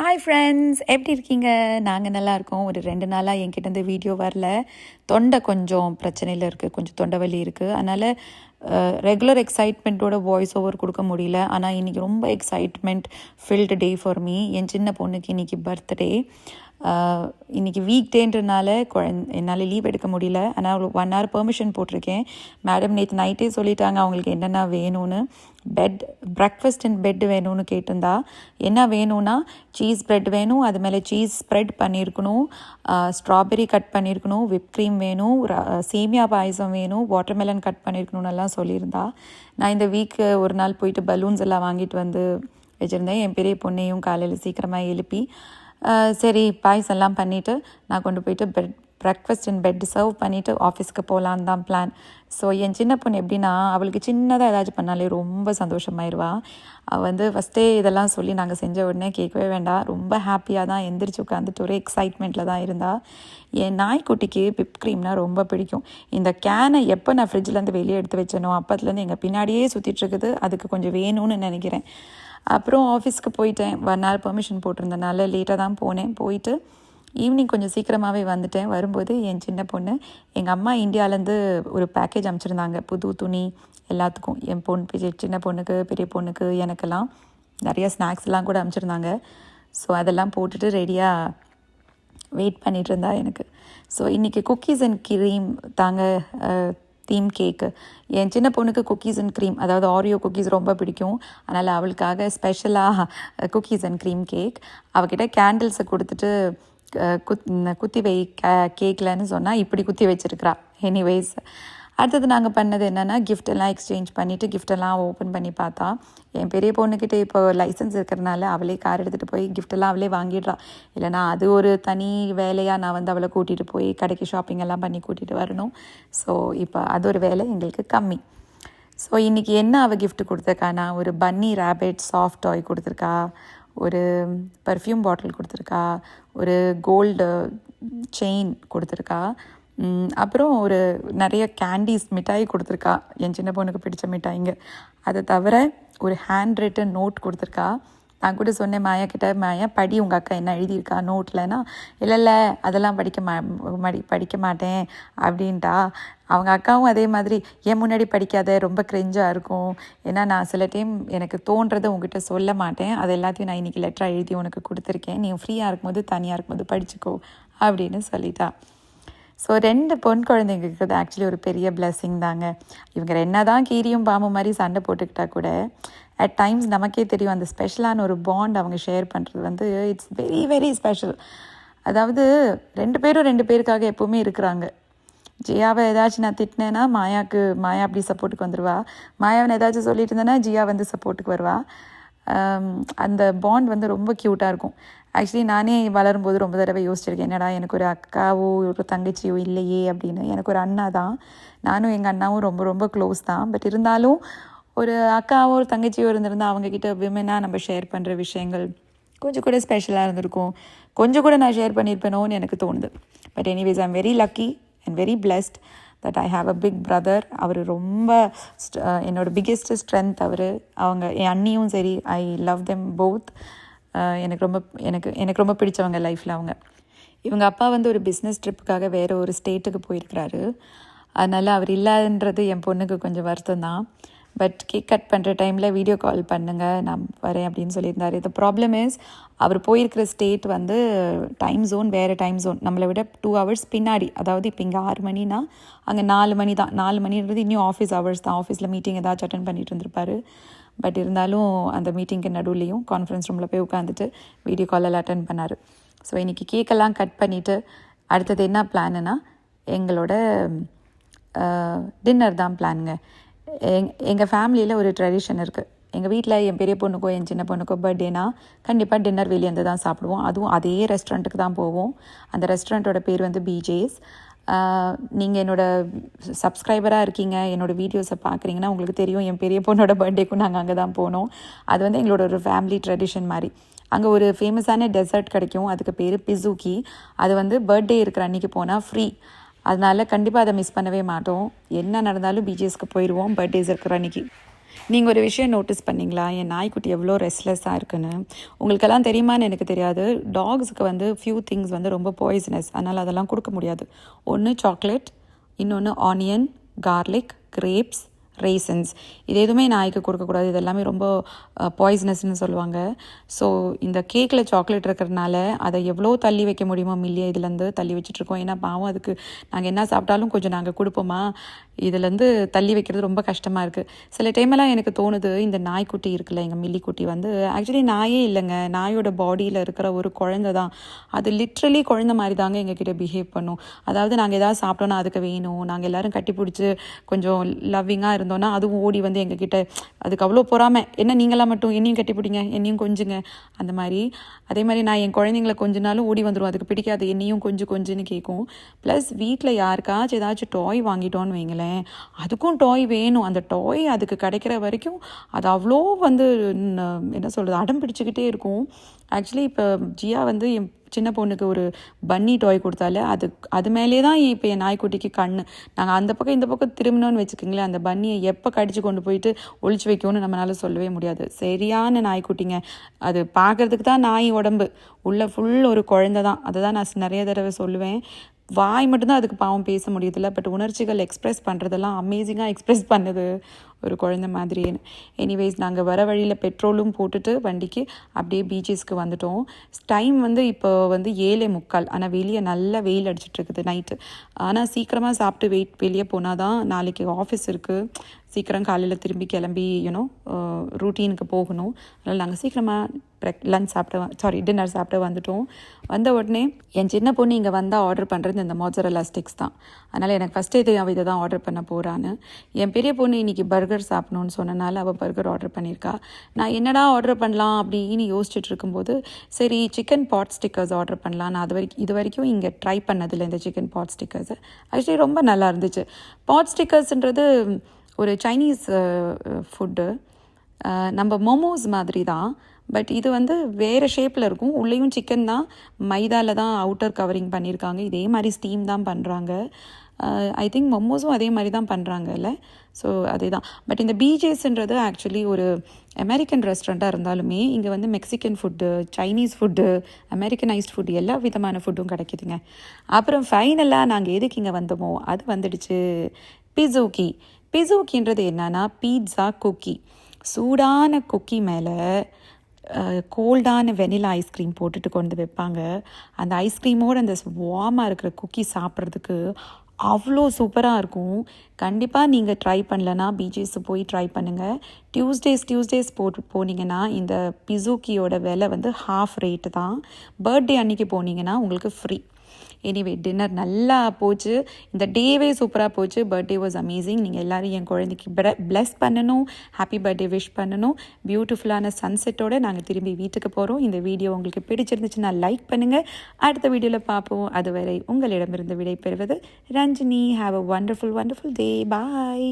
Hi friends, எப்படி இருக்கீங்க? நாங்கள் நல்லா இருக்கோம். ஒரு 2 நாளாக என்கிட்டேருந்து வீடியோ வரல. தொண்டை கொஞ்சம் பிரச்சனையில் இருக்குது, கொஞ்சம் தொண்டை வலி இருக்குது. அதனால் ரெகுலர் எக்ஸைட்மெண்ட்டோட வாய்ஸ் ஓவர் கொடுக்க முடியல. ஆனால் இன்றைக்கி ரொம்ப excitement filled day for me. என் சின்ன பொண்ணுக்கு இன்றைக்கி பர்த்டே. இன்றைக்கி வீக் டேன்றனால என்னால் லீவ் எடுக்க முடியல. ஆனால் 1 hour பெர்மிஷன் போட்டிருக்கேன். மேடம் நேற்று நைட்டே சொல்லிட்டாங்க அவங்களுக்கு என்னென்ன வேணும்னு. பிரேக்ஃபாஸ்ட் அண்ட் பெட் வேணும்னு கேட்டிருந்தா. என்ன வேணும்னா சீஸ் ப்ரெட் வேணும், அது மேலே சீஸ் ஸ்ப்ரெட் பண்ணியிருக்கணும், ஸ்ட்ராபெரி கட் பண்ணியிருக்கணும், விப் க்ரீம் வேணும், சேமியா பாயசம் வேணும், வாட்டர்மெலன் கட் பண்ணியிருக்கணும்னு எல்லாம் சொல்லியிருந்தா. நான் இந்த வீக்கு ஒரு நாள் போயிட்டு பலூன்ஸ் எல்லாம் வாங்கிட்டு வந்து வச்சுருந்தேன். என் பெரிய பொண்ணையும் காலையில் சீக்கிரமாக எழுப்பி சரி பாயசம் எல்லாம் பண்ணிவிட்டு நான் கொண்டு போயிட்டு பிரேக்ஃபாஸ்ட் அண்ட் பெட் சர்வ் பண்ணிவிட்டு ஆஃபீஸ்க்கு போகலான்னு தான் பிளான். ஸோ என் சின்ன பொண்ணு எப்படின்னா அவளுக்கு சின்னதாக ஏதாச்சும் பண்ணாலே ரொம்ப சந்தோஷமாயிருவா. அவள் ஃபஸ்ட்டே இதெல்லாம் சொல்லி நாங்கள் செஞ்ச உடனே கேட்கவே வேண்டாம், ரொம்ப ஹாப்பியாக தான் எந்திரிச்சு உட்காந்துட்டு ஒரே எக்ஸைட்மெண்ட்டில் தான் இருந்தாள். என் நாய்க்குட்டிக்கு விப் க்ரீம்னால் ரொம்ப பிடிக்கும். இந்த கேனை எப்போ நான் ஃப்ரிட்ஜிலேருந்து வெளியே எடுத்து வச்சேனோ அப்போத்துலேருந்து எங்கள் பின்னாடியே சுற்றிட்டுருக்குது. அதுக்கு கொஞ்சம் வேணும்னு நினைக்கிறேன். அப்புறம் ஆஃபீஸ்க்கு போயிட்டேன். 1 hour பெர்மிஷன் போட்டிருந்தனால லேட்டாக தான் போனேன். போயிட்டு ஈவினிங் கொஞ்சம் சீக்கிரமாகவே வந்துட்டேன். வரும்போது என் சின்ன பொண்ணு எங்கள் அம்மா இந்தியாவிலேருந்து ஒரு பேக்கேஜ் அனுப்பிச்சிருந்தாங்க, புது துணி எல்லாத்துக்கும். என் சின்ன பொண்ணுக்கு, பெரிய பொண்ணுக்கு, எனக்கெல்லாம் நிறைய ஸ்நாக்ஸ்லாம் கூட அனுப்பிச்சிருந்தாங்க. ஸோ அதெல்லாம் போட்டுட்டு ரெடியாக வெயிட் பண்ணிகிட்டு இருந்தா எனக்கு. ஸோ இன்றைக்கி குக்கீஸ் அண்ட் க்ரீம் தாங்க தீம் கேக்கு. என் சின்ன பொண்ணுக்கு குக்கீஸ் அண்ட் க்ரீம், அதாவது ஆரியோ குக்கீஸ் ரொம்ப பிடிக்கும். அதனால் அவளுக்காக ஸ்பெஷலாக குக்கீஸ் அண்ட் க்ரீம் கேக். அவகிட்ட கேண்டில்ஸை கொடுத்துட்டு குத்தி வை கேக்கில்னு சொன்னால் இப்படி குத்தி வச்சுருக்கிறா. எனிவேஸ் அடுத்தது நாங்கள் பண்ணது என்னென்னா கிஃப்டெல்லாம் எக்ஸ்சேஞ்ச் பண்ணிவிட்டு கிஃப்டெல்லாம் ஓப்பன் பண்ணி பார்த்தா. என் பெரிய பொண்ணுக்கிட்ட இப்போ லைசன்ஸ் இருக்கிறனால அவளே கார் எடுத்துகிட்டு போய் கிஃப்டெல்லாம் அவளே வாங்கிடுறா. இல்லைனா அது ஒரு தனி வேலையாக நான் அவளை கூட்டிகிட்டு போய் கடைக்கு ஷாப்பிங் எல்லாம் பண்ணி கூட்டிகிட்டு வரணும். ஸோ இப்போ அது ஒரு வேலை எங்களுக்கு கம்மி. ஸோ இன்றைக்கி என்ன அவள் கிஃப்ட் கொடுத்துருக்கானா, ஒரு பன்னி ரேபிட் சாஃப்ட் டாய் கொடுத்துருக்கா, ஒரு பர்ஃப்யூம் பாட்டில் கொடுத்துருக்கா, ஒரு கோல்டு செயின் கொடுத்துருக்கா, அப்புறம் ஒரு நிறைய கேண்டீஸ் மிட்டாய் கொடுத்துருக்கா, என் சின்ன பொண்ணுக்கு பிடிச்ச மிட்டாய்ங்க. அதை தவிர ஒரு ஹேண்ட் ரிட்டன் நோட் கொடுத்துருக்கா. நான் கூட சொன்னேன் மாயா கிட்ட, மாயா படி உங்கள் அக்கா என்ன எழுதியிருக்கா நோட்லன்னா, இல்லை அதெல்லாம் படிக்க மாட்டேன் அப்படின்ட்டா. அவங்க அக்காவும் அதே மாதிரி என் முன்னாடி படிக்காத, ரொம்ப கிரிஞ்சாக இருக்கும், ஏன்னா நான் சில டைம் எனக்கு தோன்றதை உங்ககிட்ட சொல்ல மாட்டேன், அது எல்லாத்தையும் நான் இன்றைக்கி லெட்டராக எழுதி உனக்கு கொடுத்துருக்கேன், நீ ஃப்ரீயாக இருக்கும்போது தனியாக இருக்கும்போது படிச்சுக்கோ அப்படின்னு சொல்லிட்டா. ஸோ 2 பொன் குழந்தைங்க இருக்கிறது ஆக்சுவலி ஒரு பெரிய பிளெஸ்ஸிங் தாங்க. இவங்க என்ன தான் கீரியும் பாம்பு மாதிரி சண்டை போட்டுக்கிட்டா கூட அட் டைம்ஸ் நமக்கே தெரியும் அந்த ஸ்பெஷலான ஒரு பாண்ட் அவங்க ஷேர் பண்ணுறது இட்ஸ் வெரி வெரி ஸ்பெஷல். அதாவது 2 பேரும் 2 பேருக்காக எப்போவுமே இருக்கிறாங்க. ஜியாவை ஏதாச்சும் நான் திட்டினேன்னா மாயா அப்படி சப்போர்ட்டுக்கு வந்துடுவா. மாயாவை ஏதாச்சும் சொல்லிட்டு இருந்தேன்னா ஜியா சப்போர்ட்டுக்கு வருவா. அந்த பாண்ட் ரொம்ப க்யூட்டாக இருக்கும். ஆக்சுவலி நானே வளரும்போது ரொம்ப தடவை யோசிச்சிருக்கேன், என்னடா எனக்கு ஒரு அக்காவோ ஒரு தங்கச்சியோ இல்லையே அப்படின்னு. எனக்கு ஒரு அண்ணா தான், நானும் எங்கள் அண்ணாவும் ரொம்ப ரொம்ப க்ளோஸ் தான். பட் இருந்தாலும் ஒரு அக்காவோ ஒரு தங்கச்சியோ இருந்திருந்தால் அவங்கக்கிட்ட விமனாக நம்ம ஷேர் பண்ணுற விஷயங்கள் கொஞ்சம் கூட ஸ்பெஷலாக இருந்திருக்கும், கொஞ்சம் கூட நான் ஷேர் பண்ணியிருப்பேனோன்னு எனக்கு தோணுது. But anyways I am very lucky and very blessed that I have a big brother. அவர் ரொம்ப என்னோட பிக்கெஸ்ட் ஸ்ட்ரென்த் அவர். அவங்க என் அண்ணியும் சரி, ஐ லவ் தெம் போத். எனக்கு ரொம்ப பிடிச்சவங்க லைஃப்பில் அவங்க. இவங்க அப்பா ஒரு பிஸ்னஸ் ட்ரிப்புக்காக வேறு ஒரு ஸ்டேட்டுக்கு போயிருக்கிறாரு. அதனால் அவர் இல்லாதன்றது என் பொண்ணுக்கு கொஞ்சம் வருத்தம் தான். பட் கேக் கட் பண்ணுற டைமில் வீடியோ கால் பண்ணுங்கள் நான் வரேன் அப்படின்னு சொல்லியிருந்தார். இந்த ப்ராப்ளம் இஸ் அவர் போயிருக்கிற ஸ்டேட் டைம் ஜோன் வேறு டைம் ஜோன், நம்மளை விட 2 hours பின்னாடி. அதாவது இப்போ இங்கே 6 மணினா அங்கே 4 மணி தான். 4 மணின்றது இன்னும் ஆஃபீஸ் ஹவர்ஸ் தான். ஆஃபீஸில் மீட்டிங் ஏதாச்சும் அட்டன் பண்ணிட்டு இருந்திருப்பார். பட் இருந்தாலும் அந்த மீட்டிங்க்கு நடுவுலையும் கான்ஃபரன்ஸ் ரூமில் போய் உட்காந்துட்டு வீடியோ காலெல்லாம் அட்டன் பண்ணார். ஸோ இன்றைக்கி கேக்கெல்லாம் கட் பண்ணிவிட்டு அடுத்தது என்ன பிளானுன்னா எங்களோட டின்னர் தான் பிளானுங்க. எங்கள் ஃபேமிலியில் ஒரு ட்ரெடிஷன் இருக்குது. எங்கள் வீட்டில் என் பெரிய பொண்ணுக்கோ என் சின்ன பொண்ணுக்கோ பர்த்டேனா கண்டிப்பாக டின்னர் வெளியேந்து தான் சாப்பிடுவோம். அதுவும் அதே ரெஸ்டாரண்ட்டுக்கு தான் போவோம். அந்த ரெஸ்டாரண்ட்டோட பேர் பிஜேஸ். நீங்கள் என்னோடய சப்ஸ்கிரைபராக இருக்கீங்க, என்னோடய வீடியோஸை பார்க்குறீங்கன்னா உங்களுக்கு தெரியும், என் பெரிய பொண்ணோட பர்த்டேக்கும் நாங்கள் அங்கே தான் போனோம். அது எங்களோட ஒரு ஃபேமிலி ட்ரெடிஷன் மாதிரி. அங்கே ஒரு ஃபேமஸான டெசர்ட் கிடைக்கும், அதுக்கு பேர் பிசூக்கி. அது பர்த்டே இருக்கிற அன்றைக்கி போனால் ஃப்ரீ. அதனால் கண்டிப்பாக அதை மிஸ் பண்ணவே மாட்டோம். என்ன நடந்தாலும் பிஜேஸ்க்கு போயிடுவோம் பர்த்டேஸ் இருக்கிற அன்றைக்கி. நீங்கள் ஒரு விஷயம் நோட்டீஸ் பண்ணிங்களா, என் நாய்க்குட்டி எவ்வளோ ரெஸ்ட்லெஸ்ஸாக இருக்குன்னு? உங்களுக்கெல்லாம் தெரியுமான்னு எனக்கு தெரியாது. டாக்ஸுக்கு வந்து ஃபியூ திங்ஸ் வந்து ரொம்ப பாய்சனஸ், அதனால் அதெல்லாம் கொடுக்க முடியாது. ஒன்று சாக்லேட், இன்னொன்று ஆனியன், கார்லிக், கிரேப்ஸ், ரேசன்ஸ். இது எதுவுமே நாய்க்கு கொடுக்கக்கூடாது. இது எல்லாமே ரொம்ப பாய்சனஸ்ன்னு சொல்லுவாங்க. ஸோ இந்த கேக்கில் சாக்லேட் இருக்கிறதுனால அதை எவ்வளோ தள்ளி வைக்க முடியுமோ மில்லியை இதுலேருந்து தள்ளி வச்சுட்ருக்கோம். ஏன்னா பாவம் அதுக்கு நாங்கள் என்ன சாப்பிட்டாலும் கொஞ்சம் நாங்கள் கொடுப்போமா, இதுலேருந்து தள்ளி வைக்கிறது ரொம்ப கஷ்டமாக இருக்குது. சில டைமெல்லாம் எனக்கு தோணுது, இந்த நாய்க்குட்டி இருக்குல்ல, எங்கள் மில்லிக்குட்டி வந்து ஆக்சுவலி நாயே இல்லைங்க, நாயோட பாடியில் இருக்கிற ஒரு குழந்தை தான். அது லிட்ரலி குழந்தை மாதிரி தாங்க எங்ககிட்ட பிஹேவ் பண்ணும். அதாவது நாங்கள் எதாவது சாப்பிட்டோன்னா அதுக்கு வேணும், நாங்கள் எல்லோரும் கட்டி பிடிச்சி கொஞ்சம் லவ்விங்காக இருந்தோன்னா அதுவும் ஓடி வந்து எங்ககிட்ட, அதுக்கு அவ்வளோ பொறாமை, என்ன நீங்களாம் மட்டும் என்னையும் கட்டி பிடிங்க, என்னையும் கொஞ்சுங்க, அந்த மாதிரி. அதே மாதிரி நான் என் குழந்தைங்களை கொஞ்சினாலும் ஓடி வந்துடும், அதுக்கு பிடிக்காது, என்னையும் கொஞ்சுன்னு கேட்கும். ப்ளஸ் வீட்டில் யாருக்காச்சும் ஏதாச்சும் டாய் வாங்கிட்டோன்னு வைங்களேன், அதுக்கும் டாய் வேணும். அந்த டாய் அதுக்கு கிடைக்கிற வரைக்கும் அது அவ்வளோ வந்து என்ன சொல்கிறது, அடம் பிடிச்சிக்கிட்டே இருக்கும். ஆக்சுவலி இப்போ ஜியா வந்து என் சின்ன பொண்ணுக்கு ஒரு பன்னி டாய் கொடுத்தாலே அது மேலே தான் இப்போ என் நாய்க்குட்டிக்கு கண். நாங்கள் அந்த பக்கம் இந்த பக்கம் திரும்பினோன்னு வச்சுக்கோங்களேன், அந்த பன்னியை எப்போ கடிச்சு கொண்டு போயிட்டு ஒழிச்சு வைக்கணும்னு நம்மளால சொல்லவே முடியாது. சரியான நாய்க்குட்டிங்க. அது பார்க்குறதுக்கு தான் நாய் உடம்பு, உள்ள ஃபுல் ஒரு குழந்தை தான். அதை தான் நான் நிறைய தடவை சொல்லுவேன். வாய் மட்டும்தான் அதுக்கு பாவம் பேச முடியுதில்ல, பட் உணர்ச்சிகள் எக்ஸ்ப்ரெஸ் பண்ணுறதெல்லாம் அமேசிங்காக எக்ஸ்ப்ரெஸ் பண்ணுது ஒரு குழந்தை மாதிரின்னு. எனிவேஸ் நாங்கள் வர வழியில் பெட்ரோலும் போட்டுட்டு வண்டிக்கு அப்படியே பீச்சஸ்க்கு வந்துட்டோம். டைம் வந்து இப்போ வந்து 7:45, ஆனால் வெளியே நல்லா வெயில் அடிச்சிட்ருக்குது நைட்டு. ஆனால் சீக்கிரமாக சாப்பிட்டு வெளியே போனால் தான் நாளைக்கு ஆஃபீஸ் இருக்குது, சீக்கிரம் காலையில் திரும்பி கிளம்பி ரூட்டீனுக்கு போகணும். அதனால் நாங்கள் சீக்கிரமாக டின்னர் சாப்பிட வந்துட்டோம். வந்த உடனே என் சின்ன பொண்ணு இங்கே வந்தால் ஆர்டர் பண்ணுறது இந்த மோட்சரெல்லா ஸ்டிக்ஸ் தான். அதனால் எனக்கு ஃபஸ்ட்டே தெரியும் இதை தான் ஆர்டர் பண்ண போகிறான்னு. என் பெரிய பொண்ணு இன்றைக்கி பர்கர் சாப்பிடணுன்னு சொன்னனால அவள் பர்கர் ஆர்டர் பண்ணியிருக்கா. நான் என்னடா ஆர்டர் பண்ணலாம் அப்படின்னு யோசிச்சுட்டு இருக்கும்போது, சரி சிக்கன் பாட் ஸ்டிக்கர்ஸ் ஆர்டர் பண்ணலாம். நான் இது வரைக்கும் இங்கே ட்ரை பண்ணதில்லை இந்த சிக்கன் பாட் ஸ்டிக்கர்ஸு. ஆக்சுவலி ரொம்ப நல்லா இருந்துச்சு. பாட் ஸ்டிக்கர்ஸ்ன்றது ஒரு சைனீஸ் ஃபுட்டு, நம்ம மோமோஸ் மாதிரி தான், பட் இது வந்து வேறு ஷேப்பில் இருக்கும். உள்ளேயும் சிக்கன் தான், மைதாவில் தான் அவுட்டர் கவரிங் பண்ணியிருக்காங்க. இதே மாதிரி ஸ்டீம் தான் பண்ணுறாங்க. ஐ திங்க் மோமோஸும் அதே மாதிரி தான் பண்ணுறாங்கல்ல. ஸோ அதே தான். பட் இந்த பீஜேஸ்ன்றது ஆக்சுவலி ஒரு அமெரிக்கன் ரெஸ்டாரண்ட்டாக இருந்தாலுமே இங்கே வந்து Mexican food, Chinese food, Americanised food, எல்லா விதமான ஃபுட்டும் கிடைக்குதுங்க. அப்புறம் ஃபைனலாக நாங்கள் எதுக்கு இங்கே வந்தோமோ அது வந்துடுச்சு, பிசூக்கின்றது என்னன்னா பீட்ஸா குக்கி. சூடான குக்கி மேலே கோல்டான வெனிலா ஐஸ்கிரீம் போட்டுட்டு கொண்டு வைப்பாங்க. அந்த ஐஸ்கிரீமோடு அந்த வார்மாக இருக்கிற குக்கி சாப்பிட்றதுக்கு அவ்வளோ சூப்பராக இருக்கும். கண்டிப்பாக நீங்கள் ட்ரை பண்ணலன்னா பீச்சஸ் போய் ட்ரை பண்ணுங்கள். டியூஸ்டேஸ் போனீங்கன்னா இந்த பிசூக்கியோட விலை வந்து ½ ரேட்டு தான். பர்த்டே அன்றைக்கி போனீங்கன்னா உங்களுக்கு ஃப்ரீ. எனிவே டின்னர் நல்லா போச்சு, இந்த டேவே சூப்பராக போச்சு. Birthday was amazing. நீங்கள் எல்லோரும் என் குழந்தைக்கு பிளஸ் பண்ணணும், ஹாப்பி பர்த்டே விஷ் பண்ணணும். பியூட்டிஃபுல்லான சன்செட்டோடு நாங்கள் திரும்பி வீட்டுக்கு போகிறோம். இந்த வீடியோ உங்களுக்கு பிடிச்சிருந்துச்சுன்னா லைக் பண்ணுங்கள். அடுத்த வீடியோவில் பார்ப்போம். அதுவரை உங்களிடமிருந்து விடை பெறுவது Ranjini. Have a wonderful day. Bye.